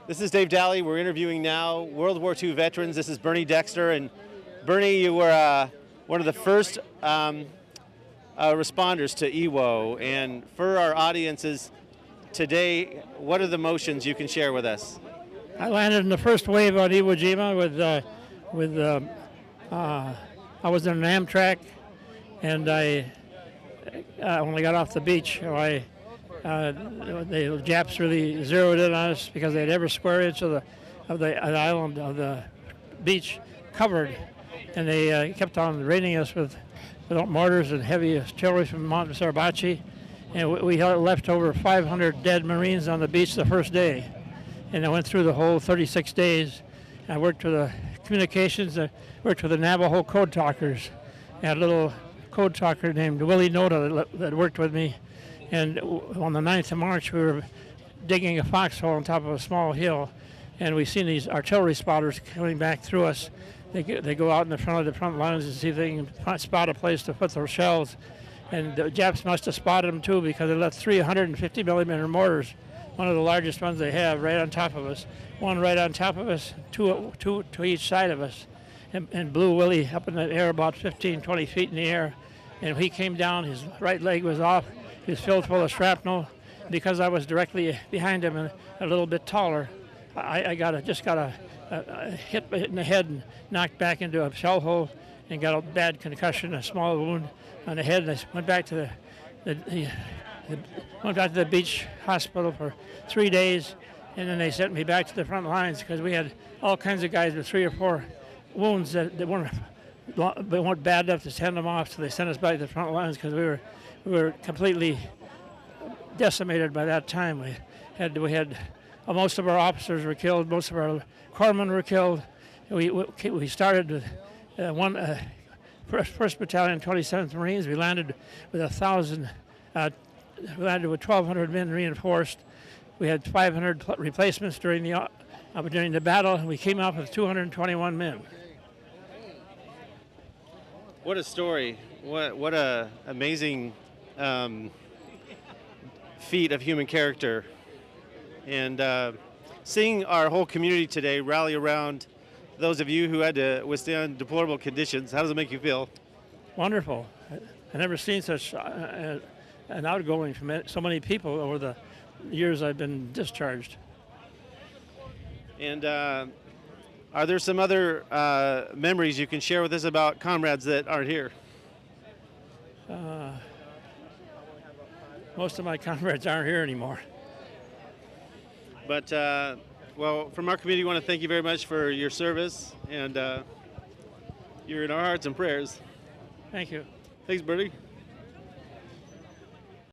This is Dave Daly. We're interviewing now World War II veterans. This is Bernie Dexter. And Bernie, you were one of the first responders to EWO. And for our audiences today, what are the emotions you can share with us? I landed in the first wave on Iwo Jima I was in an Amtrak, and when I got off the beach, the Japs really zeroed in on us because they had every square inch of the island of the beach covered, and they kept on raiding us with mortars and heavy artillery from Mount Sarbachi, and we left over 500 dead Marines on the beach the first day, and I went through the whole 36 days. I worked with the communications, I worked with the Navajo code talkers. I had a little code talker named Willie Noda that worked with me. And on the 9th of March, we were digging a foxhole on top of a small hill, and we seen these artillery spotters coming back through us. They go out in the front of the front lines to see if they can spot a place to put their shells. And the Japs must have spotted them too, because they left 350 millimeter mortars, one of the largest ones they have, right on top of us. One right on top of us, two to each side of us, and blew Willie up in the air about 15, 20 feet in the air. And when he came down, his right leg was off. He was filled full of shrapnel. Because I was directly behind him and a little bit taller, I just got a hit in the head and knocked back into a shell hole and got a bad concussion, a small wound on the head. And I went back to the beach hospital for 3 days, and then they sent me back to the front lines because we had all kinds of guys with 3 or 4 wounds that weren't bad enough to send them off, so they sent us back to the front lines because we were completely decimated by that time. We had most of our officers were killed, most of our corpsmen were killed. We started with First Battalion, 27th Marines. We landed with 1,000. We landed with 1,200 men reinforced. We had 500 replacements during the battle, and we came out with 221 men. What a story! What a amazing feat of human character, and seeing our whole community today rally around those of you who had to withstand deplorable conditions. How does it make you feel? Wonderful. I've never seen such an outgoing from so many people over the years I've been discharged. And are there some other memories you can share with us about comrades that aren't here? Most of my comrades aren't here anymore. But, well, from our community, we want to thank you very much for your service, and you're in our hearts and prayers. Thank you. Thanks, Bertie.